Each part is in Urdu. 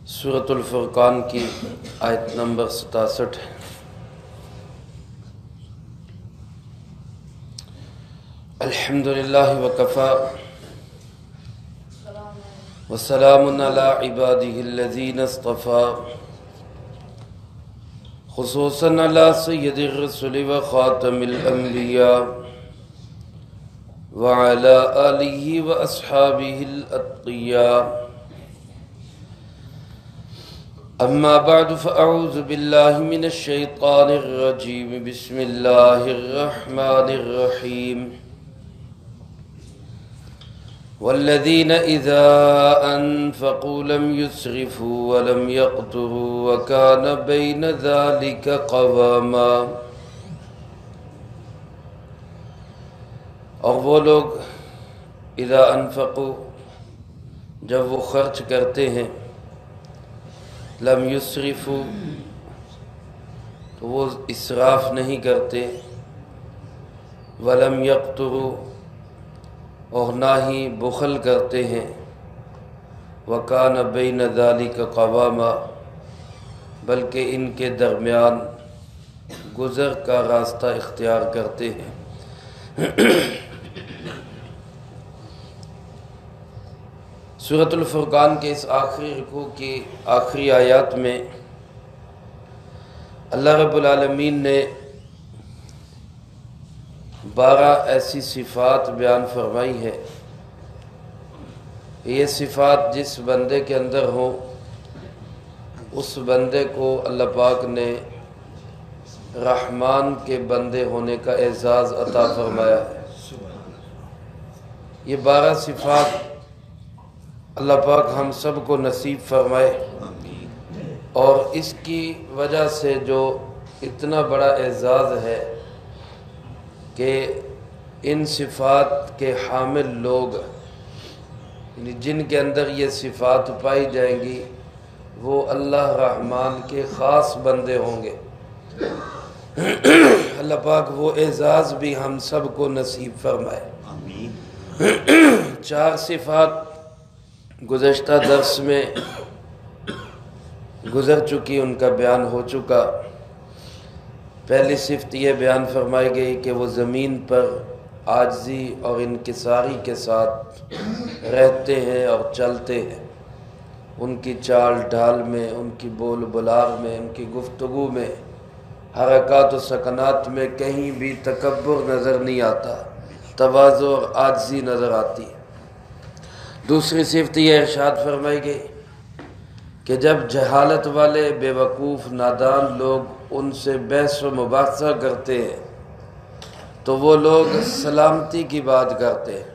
سورۃ الفرقان کی آیت نمبر 67 ہے۔ الحمدللہ وکفی وسلام علی عبادہ الذین اصطفی، خصوصاً علی سید الرسل وخاتم الانبیاء وعلی آلہ واصحابہ الاتقیاء۔ اما بعد فاعوذ باللہ من الشیطان الرجیم، بسم اللہ الرحمن الرحیم۔ والذین اذا انفقوا لم يسرفوا ولم يقتروا وكان بین ذلک قواما۔ اور وہ لوگ اذا انفقوا، جب وہ خرچ کرتے ہیں، لم یسرفوا، تو وہ اسراف نہیں کرتے، ولم یقتروا، اور نہ ہی بخل کرتے ہیں، وکان بین ذلک قواما، بلکہ ان کے درمیان گزر کا راستہ اختیار کرتے ہیں۔ سورۃ الفرقان کے اس آخری رکوع کی آخری آیات میں اللہ رب العالمین نے 12 ایسی صفات بیان فرمائی ہے۔ یہ صفات جس بندے کے اندر ہوں، اس بندے کو اللہ پاک نے رحمان کے بندے ہونے کا اعزاز عطا فرمایا ہے۔ یہ 12 صفات اللہ پاک ہم سب کو نصیب فرمائے، اور اس کی وجہ سے جو اتنا بڑا اعزاز ہے کہ ان صفات کے حامل لوگ، یعنی جن کے اندر یہ صفات پائی جائیں گی، وہ اللہ رحمان کے خاص بندے ہوں گے۔ اللہ پاک وہ اعزاز بھی ہم سب کو نصیب فرمائے۔ 4 صفات گزشتہ درس میں گزر چکی، ان کا بیان ہو چکا۔ پہلی صفت یہ بیان فرمائی گئی کہ وہ زمین پر عاجزی اور انکساری کے ساتھ رہتے ہیں اور چلتے ہیں۔ ان کی چال ڈھال میں، ان کی بول بلار میں، ان کی گفتگو میں، حرکات و سکنات میں کہیں بھی تکبر نظر نہیں آتا، تواضع اور عاجزی نظر آتی ہے۔ دوسری صفت یہ ارشاد فرمائی گئی کہ جب جہالت والے بے وقوف نادان لوگ ان سے بحث و مباحثہ کرتے ہیں تو وہ لوگ سلامتی کی بات کرتے ہیں،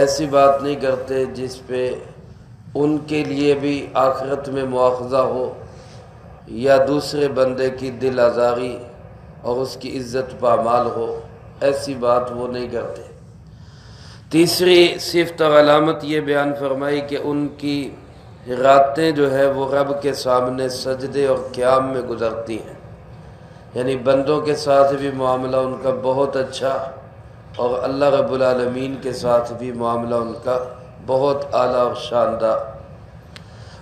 ایسی بات نہیں کرتے جس پہ ان کے لیے بھی آخرت میں مواخذہ ہو یا دوسرے بندے کی دل آزاری اور اس کی عزت پامال ہو، ایسی بات وہ نہیں کرتے۔ تیسری صفت اور علامت یہ بیان فرمائی کہ ان کی راتیں جو ہے وہ رب کے سامنے سجدے اور قیام میں گزرتی ہیں، یعنی بندوں کے ساتھ بھی معاملہ ان کا بہت اچھا، اور اللہ رب العالمین کے ساتھ بھی معاملہ ان کا بہت اعلیٰ اور شاندار۔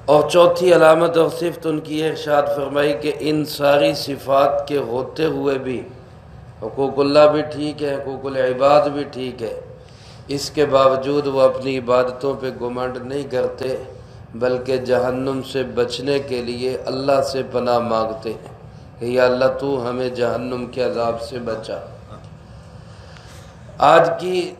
اور چوتھی علامت اور صفت ان کی یہ ارشاد فرمائی کہ ان ساری صفات کے ہوتے ہوئے بھی حقوق اللہ بھی ٹھیک ہے، حقوق العباد بھی ٹھیک ہے، اس کے باوجود وہ اپنی عبادتوں پہ گھمنڈ نہیں کرتے، بلکہ جہنم سے بچنے کے لیے اللہ سے پناہ مانگتے ہیں کہ یا اللہ تو ہمیں جہنم کے عذاب سے بچا۔ آج کی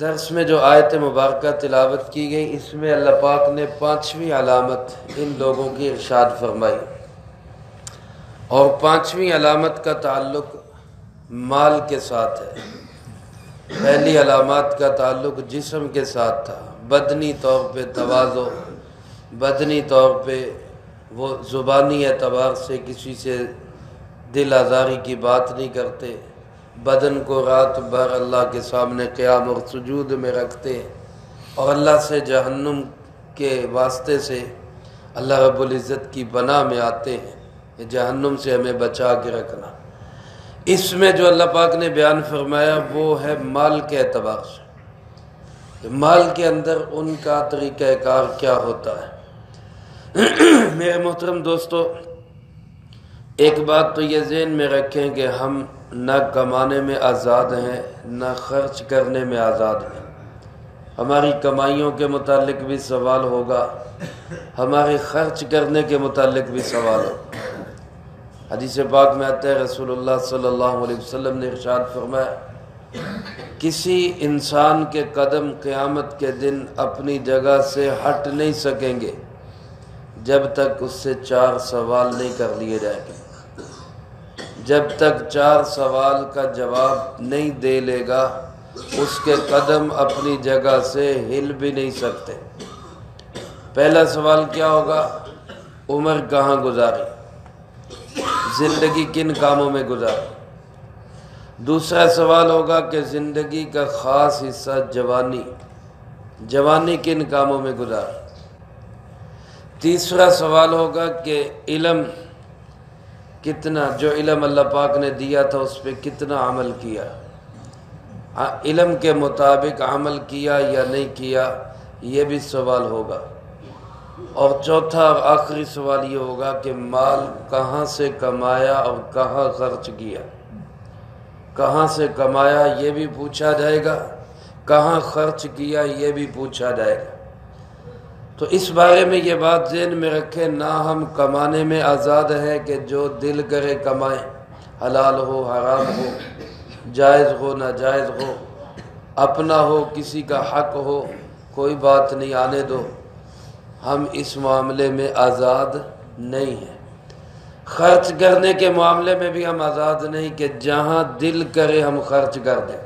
درس میں جو آیت مبارکہ تلاوت کی گئی، اس میں اللہ پاک نے 5ویں علامت ان لوگوں کی ارشاد فرمائی، اور 5ویں علامت کا تعلق مال کے ساتھ ہے۔ پہلی علامات کا تعلق جسم کے ساتھ تھا، بدنی طور پہ تواضع، بدنی طور پہ وہ زبانی اعتبار سے کسی سے دل آزاری کی بات نہیں کرتے، بدن کو رات بھر اللہ کے سامنے قیام اور سجود میں رکھتے، اور اللہ سے جہنم کے واسطے سے اللہ رب العزت کی پناہ میں آتے ہیں کہ جہنم سے ہمیں بچا کے رکھنا۔ اس میں جو اللہ پاک نے بیان فرمایا وہ ہے مال کے اعتبار سے، مال کے اندر ان کا طریقہ کار کیا ہوتا ہے۔ میرے محترم دوستو، ایک بات تو یہ ذہن میں رکھیں کہ ہم نہ کمانے میں آزاد ہیں نہ خرچ کرنے میں آزاد ہیں۔ ہماری کمائیوں کے متعلق بھی سوال ہوگا، ہمارے خرچ کرنے کے متعلق بھی سوال ہوگا۔ حدیث پاک میں آتا ہے، رسول اللہ صلی اللہ علیہ وسلم نے ارشاد فرمایا، کسی انسان کے قدم قیامت کے دن اپنی جگہ سے ہٹ نہیں سکیں گے جب تک اس سے 4 سوال نہیں کر لیے جائیں گے۔ جب تک 4 سوال کا جواب نہیں دے لے گا، اس کے قدم اپنی جگہ سے ہل بھی نہیں سکتے۔ پہلا سوال کیا ہوگا؟ عمر کہاں گزاری، زندگی کن کاموں میں گزاری۔ دوسرا سوال ہوگا کہ زندگی کا خاص حصہ جوانی کن کاموں میں گزاری۔ تیسرا سوال ہوگا کہ علم کتنا، جو علم اللہ پاک نے دیا تھا اس پہ کتنا عمل کیا، علم کے مطابق عمل کیا یا نہیں کیا، یہ بھی سوال ہوگا۔ اور چوتھا اور آخری سوال یہ ہوگا کہ مال کہاں سے کمایا اور کہاں خرچ کیا۔ کہاں سے کمایا یہ بھی پوچھا جائے گا، کہاں خرچ کیا یہ بھی پوچھا جائے گا۔ تو اس بارے میں یہ بات ذہن میں رکھیں، نہ ہم کمانے میں آزاد ہیں کہ جو دل کرے کمائیں، حلال ہو حرام ہو، جائز ہو ناجائز ہو، اپنا ہو کسی کا حق ہو، کوئی بات نہیں، آنے دو۔ ہم اس معاملے میں آزاد نہیں ہیں۔ خرچ کرنے کے معاملے میں بھی ہم آزاد نہیں کہ جہاں دل کرے ہم خرچ کر دیں،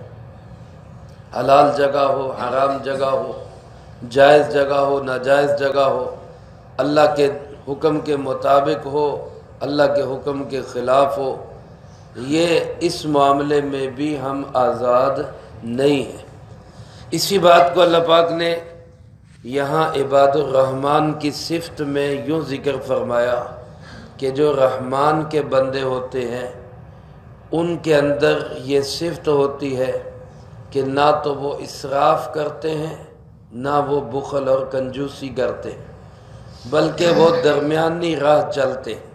حلال جگہ ہو حرام جگہ ہو، جائز جگہ ہو ناجائز جگہ ہو، اللہ کے حکم کے مطابق ہو اللہ کے حکم کے خلاف ہو، یہ اس معاملے میں بھی ہم آزاد نہیں ہیں۔ اسی بات کو اللہ پاک نے یہاں عباد الرحمن کی صفت میں یوں ذکر فرمایا کہ جو رحمان کے بندے ہوتے ہیں ان کے اندر یہ صفت ہوتی ہے کہ نہ تو وہ اسراف کرتے ہیں نہ وہ بخل اور کنجوسی کرتے ہیں، بلکہ وہ درمیانی راہ چلتے ہیں،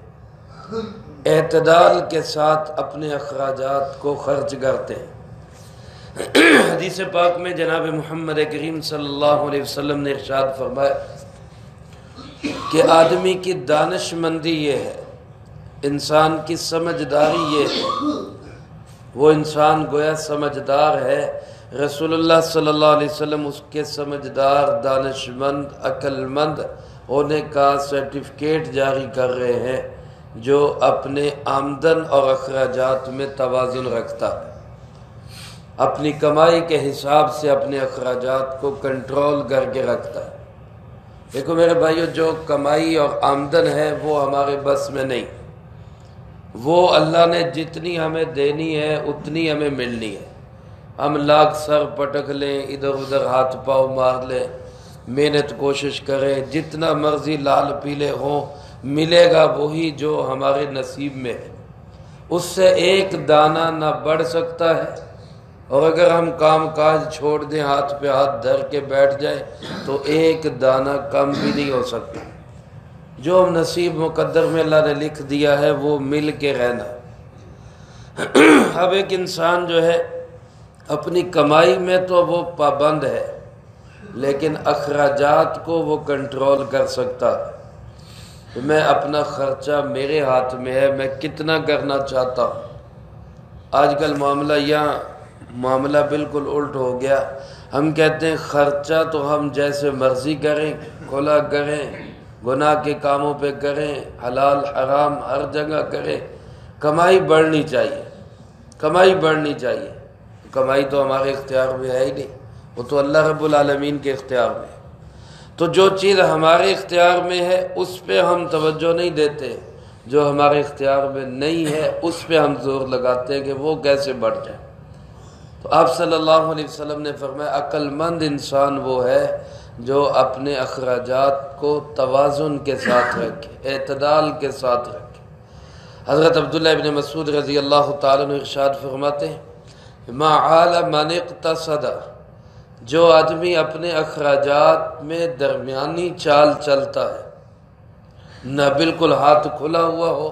اعتدال کے ساتھ اپنے اخراجات کو خرچ کرتے ہیں۔ حدیث پاک میں جناب محمد کریم صلی اللہ علیہ وسلم نے ارشاد فرمایا کہ آدمی کی دانش مندی یہ ہے، انسان کی سمجھداری یہ ہے، وہ انسان گویا سمجھدار ہے۔ رسول اللہ صلی اللہ علیہ وسلم اس کے سمجھدار، دانش مند، عقل مند ہونے کا سرٹیفکیٹ جاری کر رہے ہیں جو اپنے آمدن اور اخراجات میں توازن رکھتا ہے، اپنی کمائی کے حساب سے اپنے اخراجات کو کنٹرول کر کے رکھتا ہے۔ دیکھو میرے بھائیو، جو کمائی اور آمدن ہے وہ ہمارے بس میں نہیں، وہ اللہ نے جتنی ہمیں دینی ہے اتنی ہمیں ملنی ہے۔ ہم لاکھ سر پٹک لیں، ادھر ادھر ہاتھ پاؤں مار لیں، محنت کوشش کریں، جتنا مرضی لال پیلے ہوں، ملے گا وہی جو ہمارے نصیب میں ہے، اس سے ایک دانہ نہ بڑھ سکتا ہے۔ اور اگر ہم کام کاج چھوڑ دیں، ہاتھ پہ ہاتھ دھر کے بیٹھ جائیں تو ایک دانہ کم بھی نہیں ہو سکتا۔ جو نصیب مقدر میں اللہ نے لکھ دیا ہے وہ مل کے رہنا۔ اب ایک انسان جو ہے اپنی کمائی میں تو وہ پابند ہے، لیکن اخراجات کو وہ کنٹرول کر سکتا ہے۔ میں اپنا خرچہ میرے ہاتھ میں ہے، میں کتنا کرنا چاہتا ہوں۔ آج کل معاملہ بالکل الٹ ہو گیا۔ ہم کہتے ہیں خرچہ تو ہم جیسے مرضی کریں، کھلا کریں، گناہ کے کاموں پہ کریں، حلال حرام ہر جگہ کریں، کمائی بڑھنی چاہیے، کمائی بڑھنی چاہیے۔ کمائی تو ہمارے اختیار میں ہے ہی نہیں، وہ تو اللہ رب العالمین کے اختیار میں ہے۔ تو جو چیز ہمارے اختیار میں ہے اس پہ ہم توجہ نہیں دیتے، جو ہمارے اختیار میں نہیں ہے اس پہ ہم زور لگاتے ہیں کہ وہ کیسے بڑھ جائے۔ تو آپ صلی اللہ علیہ وسلم نے فرمایا عقل مند انسان وہ ہے جو اپنے اخراجات کو توازن کے ساتھ رکھے، اعتدال کے ساتھ رکھے۔ حضرت عبداللہ ابن مسعود رضی اللہ تعالیٰ عنہ ارشاد فرماتے ہیں ما عال من اقتصد، جو آدمی اپنے اخراجات میں درمیانی چال چلتا ہے، نہ بالکل ہاتھ کھلا ہوا ہو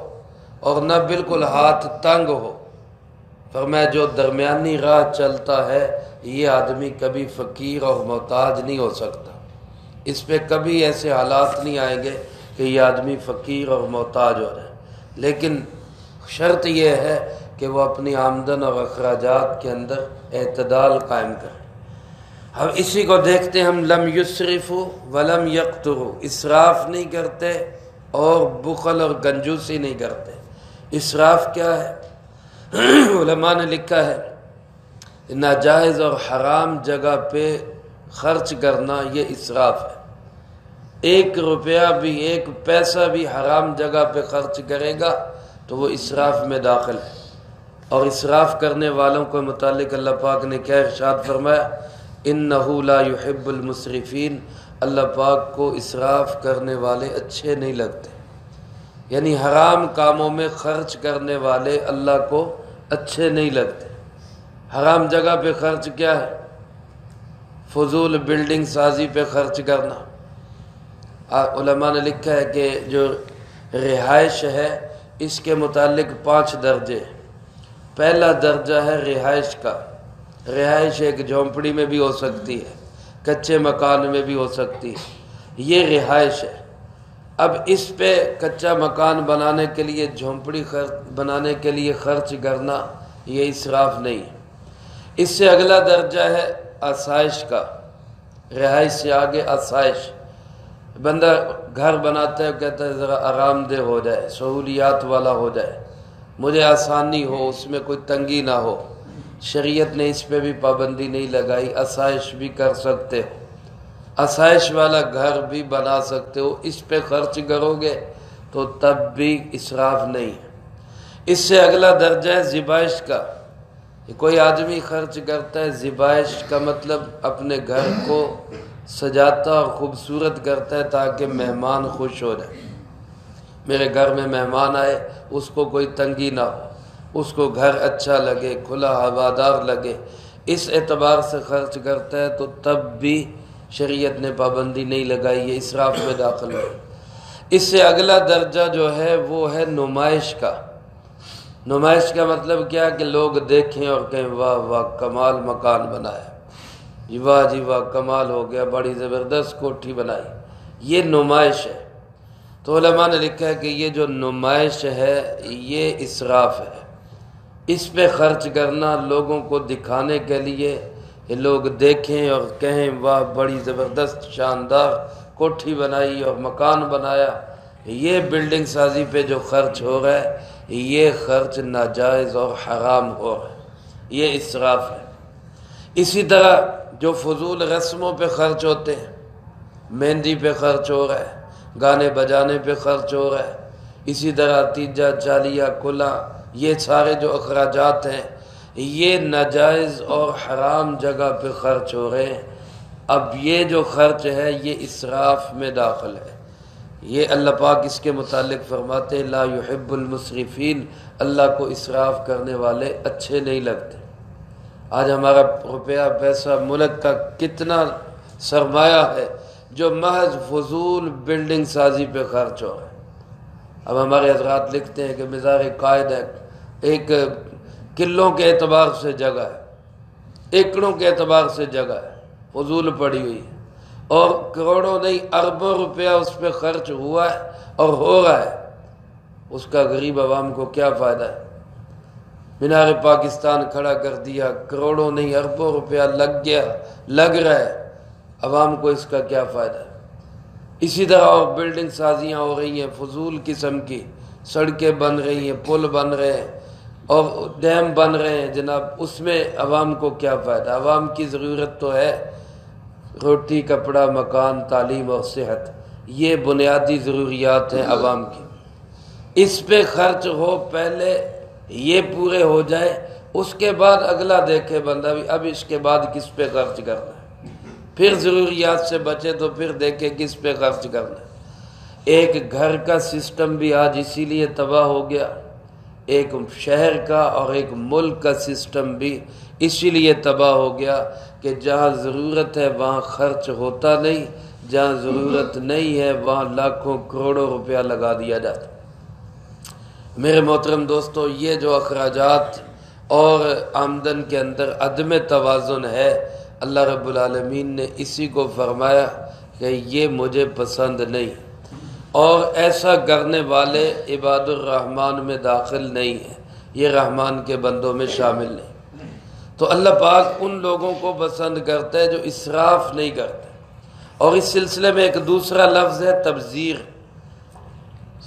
اور نہ بالکل ہاتھ تنگ ہو۔ فرمایا جو درمیانی راہ چلتا ہے یہ آدمی کبھی فقیر اور محتاج نہیں ہو سکتا، اس پہ کبھی ایسے حالات نہیں آئیں گے کہ یہ آدمی فقیر اور محتاج ہو جائے، لیکن شرط یہ ہے کہ وہ اپنی آمدن اور اخراجات کے اندر اعتدال قائم کرے۔ ہم اسی کو دیکھتے ہیں، ہم لم یسرفوا ولم یقتروا، اسراف نہیں کرتے اور بخل اور کنجوسی نہیں کرتے۔ اسراف کیا ہے؟ علماء نے لکھا ہے ناجائز اور حرام جگہ پہ خرچ کرنا یہ اسراف ہے۔ ایک روپیہ بھی، ایک پیسہ بھی حرام جگہ پہ خرچ کرے گا تو وہ اسراف میں داخل ہے۔ اور اسراف کرنے والوں کے متعلق اللہ پاک نے کیا ارشاد فرمایا؟ اِنَّهُ لَا يُحِبُّ الْمُسْرِفِينَ، اللہ پاک کو اسراف کرنے والے اچھے نہیں لگتے، یعنی حرام کاموں میں خرچ کرنے والے اللہ کو اچھے نہیں لگتے۔ حرام جگہ پہ خرچ کیا ہے؟ فضول بلڈنگ سازی پہ خرچ کرنا۔ علماء نے لکھا ہے کہ جو رہائش ہے اس کے متعلق 5 درجے۔ پہلا درجہ ہے رہائش کا، رہائش ایک جھونپڑی میں بھی ہو سکتی ہے، کچے مکان میں بھی ہو سکتی ہے، یہ رہائش ہے۔ اب اس پہ کچا مکان بنانے کے لیے، جھونپڑی بنانے کے لیے خرچ کرنا یہ اسراف نہیں ہے۔ اس سے اگلا درجہ ہے آسائش کا، رہائش سے آگے آسائش۔ بندہ گھر بناتا ہے، کہتا ہے ذرا آرام دہ ہو جائے، سہولیات والا ہو جائے، مجھے آسانی ہو، اس میں کوئی تنگی نہ ہو۔ شریعت نے اس پہ بھی پابندی نہیں لگائی، آسائش بھی کر سکتے ہو، آسائش والا گھر بھی بنا سکتے ہو، اس پہ خرچ کرو گے تو تب بھی اسراف نہیں ہے۔ اس سے اگلا درجہ ہے ذبائش کا۔ کوئی آدمی خرچ کرتا ہے، ذبائش کا مطلب اپنے گھر کو سجاتا اور خوبصورت کرتا ہے تاکہ مہمان خوش ہو جائے، میرے گھر میں مہمان آئے اس کو کوئی تنگی نہ ہو، اس کو گھر اچھا لگے، کھلا ہوادار لگے، اس اعتبار سے خرچ کرتا ہے تو تب بھی شریعت نے پابندی نہیں لگائی، یہ اسراف میں داخل ہے۔ اس سے اگلا درجہ جو ہے وہ ہے نمائش کا۔ نمائش کا مطلب کیا کہ لوگ دیکھیں اور کہیں واہ واہ کمال مکان بنایا، جی واہ جی واہ کمال ہو گیا، بڑی زبردست کوٹھی بنائی، یہ نمائش ہے۔ تو علماء نے لکھا ہے کہ یہ جو نمائش ہے یہ اسراف ہے، اس پہ خرچ کرنا لوگوں کو دکھانے کے لیے، کہ لوگ دیکھیں اور کہیں واہ بڑی زبردست شاندار کوٹھی بنائی اور مکان بنایا، یہ بلڈنگ سازی پہ جو خرچ ہو رہا ہے یہ خرچ ناجائز اور حرام ہو رہا ہے، یہ اسراف ہے۔ اسی طرح جو فضول رسموں پہ خرچ ہوتے ہیں، مہندی پہ خرچ ہو رہا ہے، گانے بجانے پہ خرچ ہو رہا ہے، اسی طرح تیجا چالیہ کلا، یہ سارے جو اخراجات ہیں یہ ناجائز اور حرام جگہ پہ خرچ ہو رہے ہیں۔ اب یہ جو خرچ ہے یہ اسراف میں داخل ہے۔ یہ اللہ پاک اس کے متعلق فرماتے ہیں لا يحب المسرفین، اللہ کو اسراف کرنے والے اچھے نہیں لگتے۔ آج ہمارا روپیہ پیسہ ملک کا کتنا سرمایہ ہے جو محض فضول بلڈنگ سازی پہ خرچ ہو رہا ہے۔ اب ہمارے حضرات لکھتے ہیں کہ مزار قائد ہے، ایک کلوں کے اعتبار سے جگہ ہے، ایکڑوں کے اعتبار سے جگہ ہے، فضول پڑی ہوئی ہے، اور کروڑوں نہیں اربوں روپیہ اس پہ خرچ ہوا ہے اور ہو رہا ہے، اس کا غریب عوام کو کیا فائدہ ہے؟ مینار پاکستان کھڑا کر دیا، کروڑوں نہیں اربوں روپیہ لگ رہا ہے، عوام کو اس کا کیا فائدہ ہے؟ اسی طرح اور بلڈنگ سازیاں ہو رہی ہیں فضول قسم کی، سڑکیں بن رہی ہیں، پل بن رہے ہیں اور ڈیم بن رہے ہیں، جناب اس میں عوام کو کیا فائدہ؟ عوام کی ضرورت تو ہے روٹی، کپڑا، مکان، تعلیم اور صحت، یہ بنیادی ضروریات ہیں عوام کی، اس پہ خرچ ہو، پہلے یہ پورے ہو جائے، اس کے بعد اگلا دیکھے بندہ بھی اب اس کے بعد کس پہ خرچ کرنا ہے، پھر ضروریات سے بچے تو پھر دیکھے کس پہ خرچ کرنا ہے۔ ایک گھر کا سسٹم بھی آج اسی لیے تباہ ہو گیا، ایک شہر کا اور ایک ملک کا سسٹم بھی اسی لیے تباہ ہو گیا کہ جہاں ضرورت ہے وہاں خرچ ہوتا نہیں، جہاں ضرورت نہیں ہے وہاں لاکھوں کروڑوں روپیہ لگا دیا جاتا۔ میرے محترم دوستو، یہ جو اخراجات اور آمدن کے اندر عدم توازن ہے، اللہ رب العالمین نے اسی کو فرمایا کہ یہ مجھے پسند نہیں، اور ایسا کرنے والے عباد الرحمن میں داخل نہیں ہیں، یہ رحمان کے بندوں میں شامل نہیں۔ تو اللہ پاک ان لوگوں کو پسند کرتا ہے جو اسراف نہیں کرتے۔ اور اس سلسلے میں ایک دوسرا لفظ ہے تبذیر۔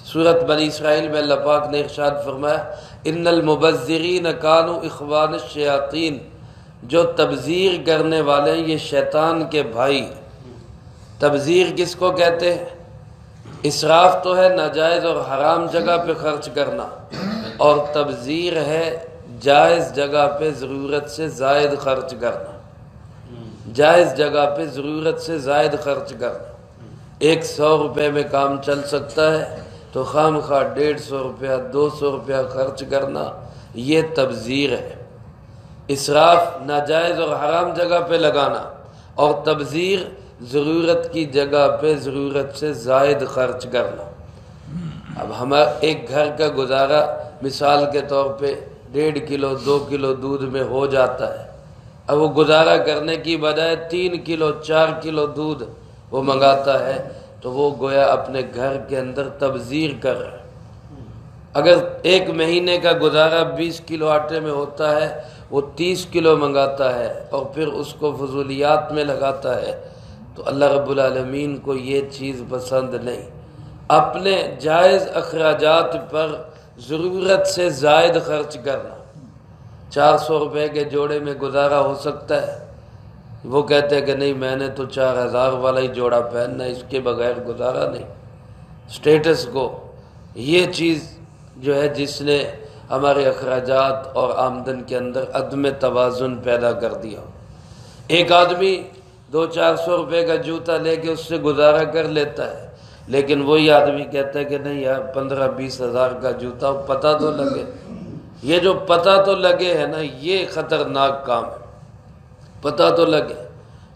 سورۃ بنی اسرائیل میں اللہ پاک نے ارشاد فرمایا ان المبذرین کانوا اخوان الشیاطین، جو تبذیر کرنے والے ہیں یہ شیطان کے بھائی ہیں۔ تبذیر کس کو کہتے ہیں؟ اسراف تو ہے ناجائز اور حرام جگہ پہ خرچ کرنا، اور تبذیر ہے جائز جگہ پہ ضرورت سے زائد خرچ کرنا۔ جائز جگہ پہ ضرورت سے زائد خرچ کرنا۔ 100 روپے میں کام چل سکتا ہے تو خام خواہ 150 روپیہ 200 روپیہ خرچ کرنا، یہ تبذیر ہے۔ اسراف ناجائز اور حرام جگہ پہ لگانا، اور تبذیر ضرورت کی جگہ پہ ضرورت سے زائد خرچ کرنا۔ اب ہمارا ایک گھر کا گزارا مثال کے طور پہ 1.5 کلو 2 کلو دودھ میں ہو جاتا ہے، اب وہ گزارا کرنے کی بجائے 3 کلو 4 کلو دودھ وہ منگاتا ہے، تو وہ گویا اپنے گھر کے اندر تبذیر کر رہا ہے۔ اگر 1 مہینے کا گزارا 20 کلو آٹے میں ہوتا ہے، وہ 30 کلو منگاتا ہے اور پھر اس کو فضولیات میں لگاتا ہے، تو اللہ رب العالمین کو یہ چیز پسند نہیں۔ اپنے جائز اخراجات پر ضرورت سے زائد خرچ کرنا۔ 400 روپے کے جوڑے میں گزارا ہو سکتا ہے، وہ کہتے ہیں کہ نہیں میں نے تو 4000 والا ہی جوڑا پہننا، اس کے بغیر گزارا نہیں۔ سٹیٹس کو یہ چیز جو ہے جس نے ہمارے اخراجات اور آمدن کے اندر عدم توازن پیدا کر دیا۔ ایک آدمی 200-400 روپے کا جوتا لے کے اس سے گزارا کر لیتا ہے، لیکن وہی آدمی کہتا ہے کہ نہیں یار 15-20 ہزار کا جوتا، پتہ تو لگے۔ یہ جو پتہ تو لگے ہے نا، یہ خطرناک کام ہے۔ پتہ تو لگے،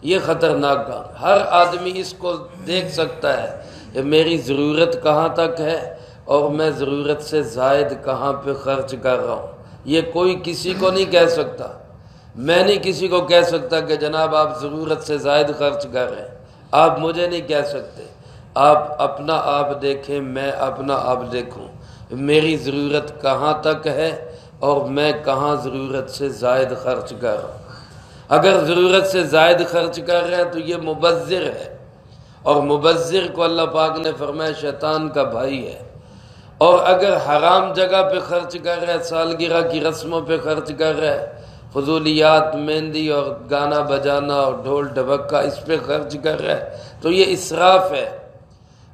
یہ خطرناک کام۔ ہر آدمی اس کو دیکھ سکتا ہے کہ میری ضرورت کہاں تک ہے اور میں ضرورت سے زائد کہاں پہ خرچ کر رہا ہوں۔ یہ کوئی کسی کو نہیں کہہ سکتا۔ میں نہیں کسی کو کہہ سکتا کہ جناب آپ ضرورت سے زائد خرچ کر رہے ہیں، آپ مجھے نہیں کہہ سکتے۔ آپ اپنا آپ دیکھیں، میں اپنا آپ دیکھوں، میری ضرورت کہاں تک ہے اور میں کہاں ضرورت سے زائد خرچ کر رہا ہوں۔ اگر ضرورت سے زائد خرچ کر رہے ہیں تو یہ مبذر ہے، اور مبذر کو اللہ پاک نے فرمایا شیطان کا بھائی ہے۔ اور اگر حرام جگہ پہ خرچ کر رہے ہیں، سالگرہ کی رسموں پہ خرچ کر رہے ہیں، فضولیات مہندی اور گانا بجانا اور ڈھول ڈھبکا اس پہ خرچ کر رہے ہیں، تو یہ اسراف ہے۔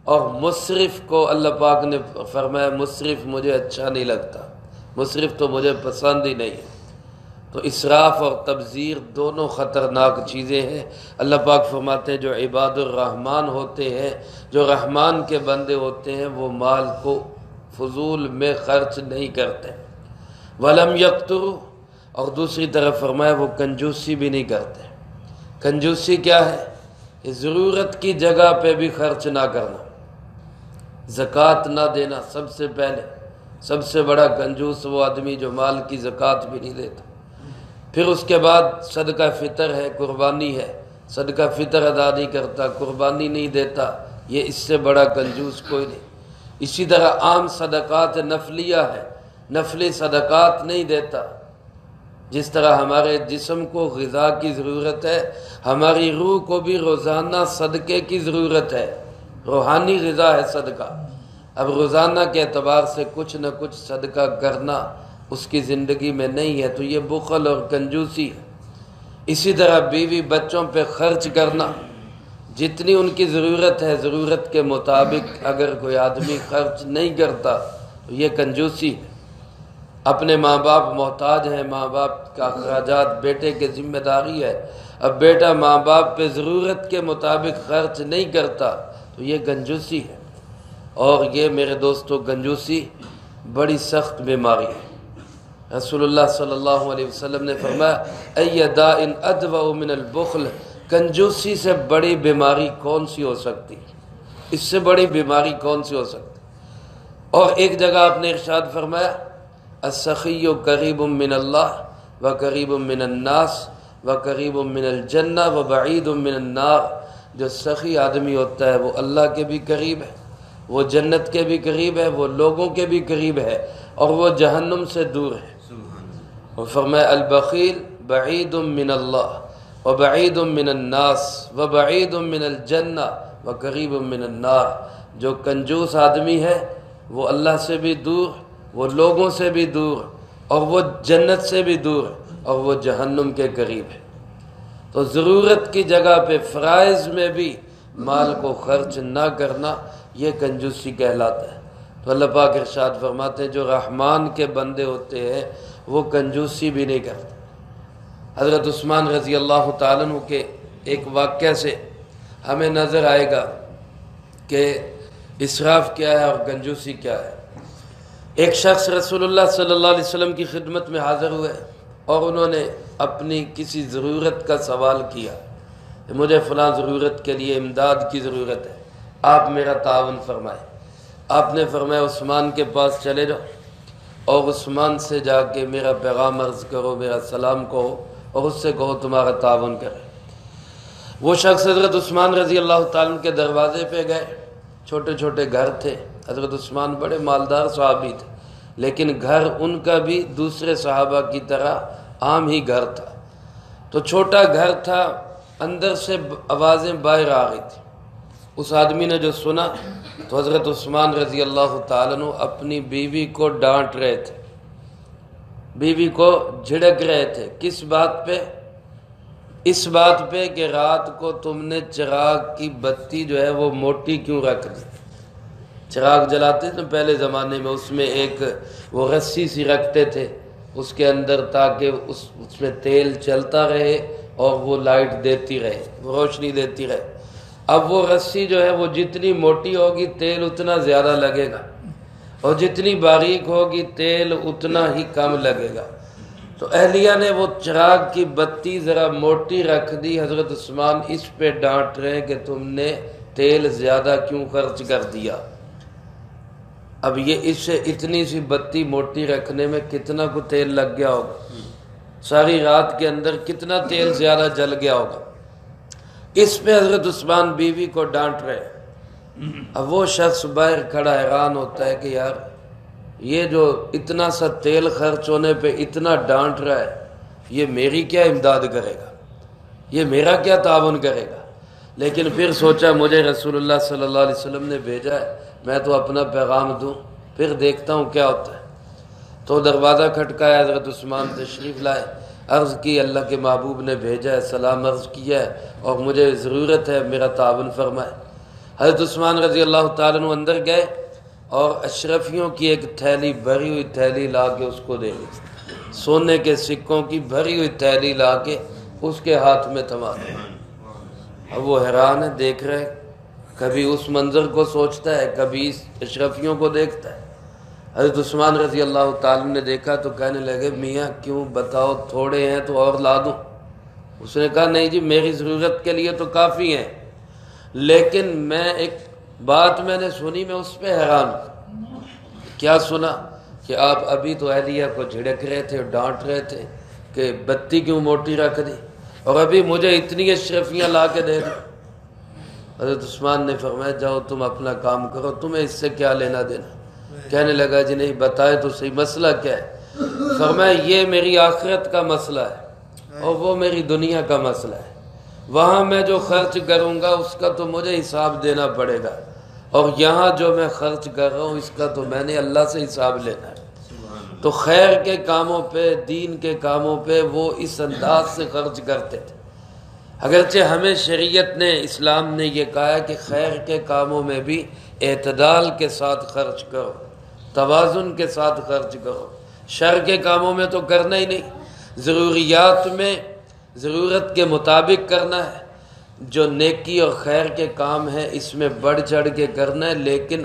اور مصرف کو اللہ پاک نے فرمایا مصرف مجھے اچھا نہیں لگتا، مصرف تو مجھے پسند ہی نہیں۔ تو اسراف اور تبذیر دونوں خطرناک چیزیں ہیں۔ اللہ پاک فرماتے ہیں جو عباد الرحمن ہوتے ہیں، جو رحمان کے بندے ہوتے ہیں، وہ مال کو فضول میں خرچ نہیں کرتے۔ وَلَمْ يَقْتُرُوا، اور دوسری طرف فرمایا وہ کنجوسی بھی نہیں کرتے۔ کنجوسی کیا ہے؟ کہ ضرورت کی جگہ پہ بھی خرچ نہ کرنا، زکوٰۃ نہ دینا۔ سب سے پہلے سب سے بڑا کنجوس وہ آدمی جو مال کی زکوٰۃ بھی نہیں دیتا۔ پھر اس کے بعد صدقہ فطر ہے، قربانی ہے، صدقہ فطر ادا نہیں کرتا، قربانی نہیں دیتا، یہ اس سے بڑا کنجوس کوئی نہیں۔ اسی طرح عام صدقات نفلیہ ہے، نفلی صدقات نہیں دیتا۔ جس طرح ہمارے جسم کو غذا کی ضرورت ہے، ہماری روح کو بھی روزانہ صدقے کی ضرورت ہے۔ روحانی غذا ہے صدقہ۔ اب روزانہ کے اعتبار سے کچھ نہ کچھ صدقہ کرنا اس کی زندگی میں نہیں ہے، تو یہ بخل اور کنجوسی ہے۔ اسی طرح بیوی بچوں پہ خرچ کرنا، جتنی ان کی ضرورت ہے ضرورت کے مطابق اگر کوئی آدمی خرچ نہیں کرتا تو یہ کنجوسی ہے۔ اپنے ماں باپ محتاج ہیں، ماں باپ کا اخراجات بیٹے کی ذمہ داری ہے، اب بیٹا ماں باپ پہ ضرورت کے مطابق خرچ نہیں کرتا تو یہ کنجوسی ہے۔ اور یہ میرے دوستو کنجوسی بڑی سخت بیماری ہے۔ رسول اللہ صلی اللہ علیہ وسلم نے فرمایا ای داء ادوأ من البخل کنجوسی سے بڑی بیماری کون سی ہو سکتی؟ اس سے بڑی بیماری کون سی ہو سکتی؟ اور ایک جگہ آپ نے ارشاد فرمایا السخی قریب من اللہ و قریب من الناس و قریب من الجنہ و بعید من النار. جو سخی آدمی ہوتا ہے وہ اللہ کے بھی قریب ہے، وہ جنت کے بھی قریب ہے، وہ لوگوں کے بھی قریب ہے، اور وہ جہنم سے دور ہے. اور فرمایا البخیل بعید من اللہ و بعید من الناس و بعید من الجنہ و قریب من النار. جو کنجوس آدمی ہے وہ اللہ سے بھی دور، وہ لوگوں سے بھی دور، اور وہ جنت سے بھی دور، اور وہ جہنم کے قریب ہے. تو ضرورت کی جگہ پہ فرائض میں بھی مال کو خرچ نہ کرنا یہ کنجوسی کہلاتا ہے. تو اللہ پاک ارشاد فرماتے ہیں جو رحمان کے بندے ہوتے ہیں وہ کنجوسی بھی نہیں کرتے. حضرت عثمان رضی اللہ تعالیٰ عنہ کے ایک واقعہ سے ہمیں نظر آئے گا کہ اسراف کیا ہے اور کنجوسی کیا ہے. ایک شخص رسول اللہ صلی اللہ علیہ وسلم کی خدمت میں حاضر ہوئے اور انہوں نے اپنی کسی ضرورت کا سوال کیا کہ مجھے فلاں ضرورت کے لیے امداد کی ضرورت ہے، آپ میرا تعاون فرمائیں. آپ نے فرمایا عثمان کے پاس چلے جاؤ اور عثمان سے جا کے میرا پیغام عرض کرو، میرا سلام کہو، اور اس سے کہو تمہارا تعاون کرے. وہ شخص حضرت عثمان رضی اللہ تعالیٰ کے دروازے پہ گئے. چھوٹے چھوٹے گھر تھے. حضرت عثمان بڑے مالدار صحابی تھے، لیکن گھر ان کا بھی دوسرے صحابہ کی طرح عام ہی گھر تھا. تو چھوٹا گھر تھا، اندر سے آوازیں باہر آ رہی تھی. اس آدمی نے جو سنا تو حضرت عثمان رضی اللہ تعالیٰ عنہ اپنی بیوی کو ڈانٹ رہے تھے، بیوی کو جھڑک رہے تھے. کس بات پہ؟ اس بات پہ کہ رات کو تم نے چراغ کی بتی جو ہے وہ موٹی کیوں رکھ دی. چراغ جلاتے تھے پہلے زمانے میں، اس میں ایک وہ رسی سی رکھتے تھے اس کے اندر تاکہ اس میں تیل چلتا رہے اور وہ لائٹ دیتی رہے، وہ روشنی دیتی رہے. اب وہ رسی جو ہے وہ جتنی موٹی ہوگی تیل اتنا زیادہ لگے گا، اور جتنی باریک ہوگی تیل اتنا ہی کم لگے گا. تو اہلیہ نے وہ چراغ کی بتی ذرا موٹی رکھ دی. حضرت عثمان اس پہ ڈانٹ رہے کہ تم نے تیل زیادہ کیوں خرچ کر دیا. اب یہ اس سے اتنی سی بتی موٹی رکھنے میں کتنا کو تیل لگ گیا ہوگا، ساری رات کے اندر کتنا تیل زیادہ جل گیا ہوگا. اس پہ حضرت عثمان بیوی کو ڈانٹ رہے. اب وہ شخص باہر کھڑا حیران ہوتا ہے کہ یار یہ جو اتنا سا تیل خرچ ہونے پہ اتنا ڈانٹ رہا ہے، یہ میری کیا امداد کرے گا، یہ میرا کیا تعاون کرے گا. لیکن پھر سوچا مجھے رسول اللہ صلی اللہ علیہ وسلم نے بھیجا ہے، میں تو اپنا پیغام دوں، پھر دیکھتا ہوں کیا ہوتا ہے. تو دروازہ کھٹکایا، حضرت عثمان تشریف لائے، عرض کی اللہ کے محبوب نے بھیجا ہے، سلام عرض کیا ہے اور مجھے ضرورت ہے، میرا تعاون فرمائے. حضرت عثمان رضی اللہ تعالیٰ عنہ اندر گئے اور اشرفیوں کی ایک تھیلی، بھری ہوئی تھیلی لا کے اس کو دے دی. سونے کے سکوں کی بھری ہوئی تھیلی لا کے اس کے ہاتھ میں تھما دی. اب وہ حیران ہے، دیکھ رہے، کبھی اس منظر کو سوچتا ہے، کبھی اس اشرفیوں کو دیکھتا ہے. حضرت عثمان رضی اللہ تعالیٰ نے دیکھا تو کہنے لگے میاں کیوں، بتاؤ تھوڑے ہیں تو اور لا دوں. اس نے کہا نہیں جی میری ضرورت کے لیے تو کافی ہیں، لیکن میں ایک بات میں نے سنی، میں اس پہ حیران ہوں. کیا سنا؟ کہ آپ ابھی تو اہلیہ کو جھڑک رہے تھے، ڈانٹ رہے تھے کہ بتی کیوں موٹی رکھ دی، اور ابھی مجھے اتنی اشرفیاں لا کے دے دی. حضرت عثمان نے فرمایا جاؤ تم اپنا کام کرو، تمہیں اس سے کیا لینا دینا. کہنے لگا جی نہیں بتائے تو صحیح مسئلہ کیا ہے. فرمایا یہ میری آخرت کا مسئلہ ہے اور وہ میری دنیا کا مسئلہ ہے. وہاں میں جو خرچ کروں گا اس کا تو مجھے حساب دینا پڑے گا، اور یہاں جو میں خرچ کر رہا ہوں اس کا تو میں نے اللہ سے حساب لینا ہے. تو خیر کے کاموں پہ، دین کے کاموں پہ وہ اس انداز سے خرچ کرتے تھے. اگرچہ ہمیں شریعت نے، اسلام نے یہ کہا ہے کہ خیر کے کاموں میں بھی اعتدال کے ساتھ خرچ کرو، توازن کے ساتھ خرچ کرو. شر کے کاموں میں تو کرنا ہی نہیں. ضروریات میں ضرورت کے مطابق کرنا ہے. جو نیکی اور خیر کے کام ہیں اس میں بڑھ چڑھ کے کرنا ہے، لیکن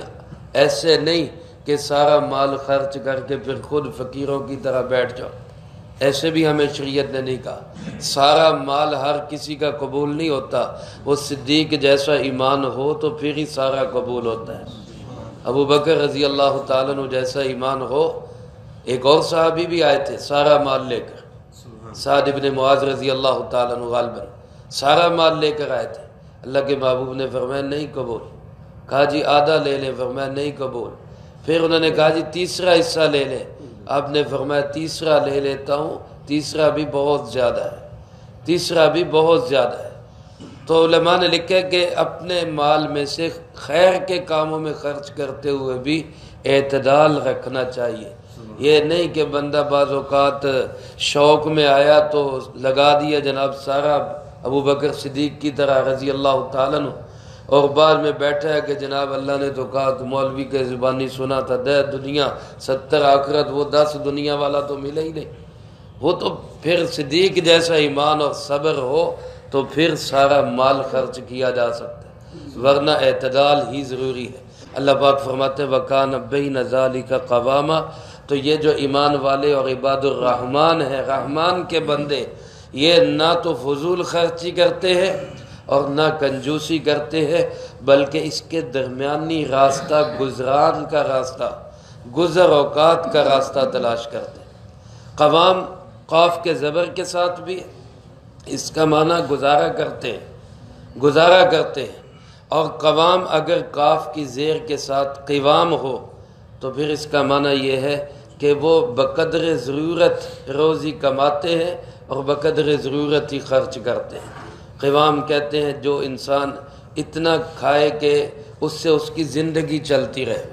ایسے نہیں کہ سارا مال خرچ کر کے پھر خود فقیروں کی طرح بیٹھ جاؤ. ایسے بھی ہمیں شریعت نے نہیں کہا۔ سارا مال ہر کسی کا قبول نہیں ہوتا، وہ صدیق جیسا ایمان ہو تو پھر ہی سارا قبول ہوتا ہے۔ ابو بکر رضی اللہ تعالیٰ عنہ جیسا ایمان ہو۔ ایک اور صحابی بھی آئے تھے سارا مال لے کر، سعد ابن معاذ رضی اللہ تعالیٰ عنہ غالباً سارا مال لے کر آئے تھے۔ اللہ کے محبوب نے فرمایا نہیں قبول، کہا جی آدھا لے لیں، فرمایا نہیں قبول۔ پھر انہوں نے کہا جی تیسرا حصہ لے لیں، آپ نے فرمایا تیسرا لے لیتا ہوں، تیسرا بھی بہت زیادہ ہے، تیسرا بھی بہت زیادہ ہے۔ تو علماء نے لکھا کہ اپنے مال میں سے خیر کے کاموں میں خرچ کرتے ہوئے بھی اعتدال رکھنا چاہیے۔ یہ نہیں کہ بندہ بعض اوقات شوق میں آیا تو لگا دیا جناب سارا ابو بکر صدیق کی طرح رضی اللہ تعالیٰ عنہ، اور بعد میں بیٹھا ہے کہ جناب اللہ نے تو کہا کہ مولوی کے زبانی سنا تھا 10 دنیا 70 آخرت، وہ 10 دنیا والا تو ملے ہی نہیں۔ وہ تو پھر صدیق جیسا ایمان اور صبر ہو تو پھر سارا مال خرچ کیا جا سکتا ہے، ورنہ اعتدال ہی ضروری ہے۔ اللہ پاک فرماتے ہیں وَكَانَ بَيْنَ ذَلِكَ قَوَامًا، تو یہ جو ایمان والے اور عباد الرحمن ہیں، رحمان کے بندے، یہ نہ تو فضول خرچی کرتے ہیں اور نہ کنجوسی کرتے ہیں، بلکہ اس کے درمیانی راستہ، گزران کا راستہ، گزر اوقات کا راستہ تلاش کرتے ہیں۔ قوام قاف کے زبر کے ساتھ بھی اس کا معنی گزارا کرتے ہیں، گزارا کرتے ہیں، اور قوام اگر قاف کی زیر کے ساتھ قوام ہو تو پھر اس کا معنی یہ ہے کہ وہ بقدر ضرورت روزی کماتے ہیں اور بقدر ضرورت ہی خرچ کرتے ہیں۔ قوام کہتے ہیں جو انسان اتنا کھائے کہ اس سے اس کی زندگی چلتی رہے،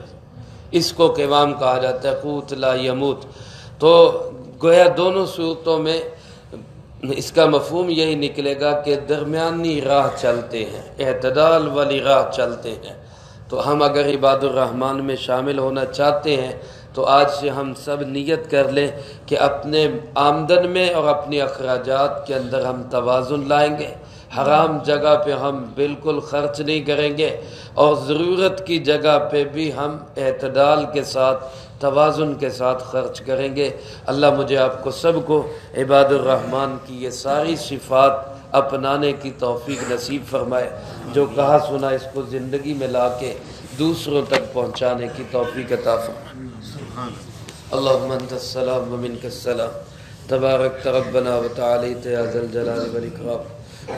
اس کو قوام کہا جاتا ہے، قوت لا یموت۔ تو گویا دونوں صورتوں میں اس کا مفہوم یہی نکلے گا کہ درمیانی راہ چلتے ہیں، اعتدال والی راہ چلتے ہیں۔ تو ہم اگر عباد الرحمن میں شامل ہونا چاہتے ہیں تو آج سے ہم سب نیت کر لیں کہ اپنے آمدن میں اور اپنی اخراجات کے اندر ہم توازن لائیں گے، حرام جگہ پہ ہم بالکل خرچ نہیں کریں گے، اور ضرورت کی جگہ پہ بھی ہم اعتدال کے ساتھ، توازن کے ساتھ خرچ کریں گے۔ اللہ مجھے آپ کو سب کو عباد الرحمن کی یہ ساری صفات اپنانے کی توفیق نصیب فرمائے، جو کہا سنا اس کو زندگی میں لا کے دوسروں تک پہنچانے کی توفیق عطا فرمائے۔ اللہم انت السلام ومنک السلام، تبارک ربنا وتعالیت یا ذا الجلال والاکرام۔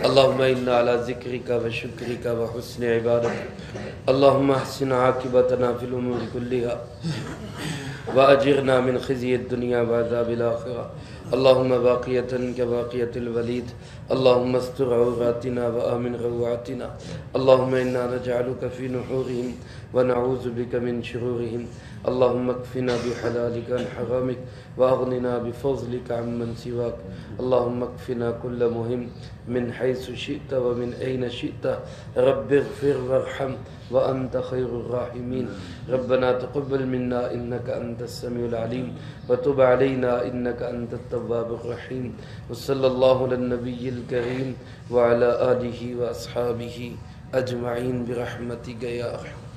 اللہم انا علی ذکرک وشکرک وحسن عبادتک، اللہم احسن عاقبتنا فی الامور کلہا واجرنا من خزی الدنیا وعذاب الآخرہ، اللہم باقیتا کباقیت الولید، اللہم استر عوراتنا وآمن روعاتنا، اللہم انا نجعلک فی نحورہم ونعوذ بک من شرورہم، اللہم اکفنا بحلالک عن حرامک واغننا بفضلک عمن سواک، اللہم اکفنا کل مہم من حیث شئت ومن این شئت، رب اغفر وارحم وأنت خير الراحمين، ربنا تقبل منا إنك أنت السميع العليم وتب علينا إنك أنت التواب الرحيم، وصلى الله على النبي الكريم وعلى آله وأصحابه أجمعين برحمتك يا أرحم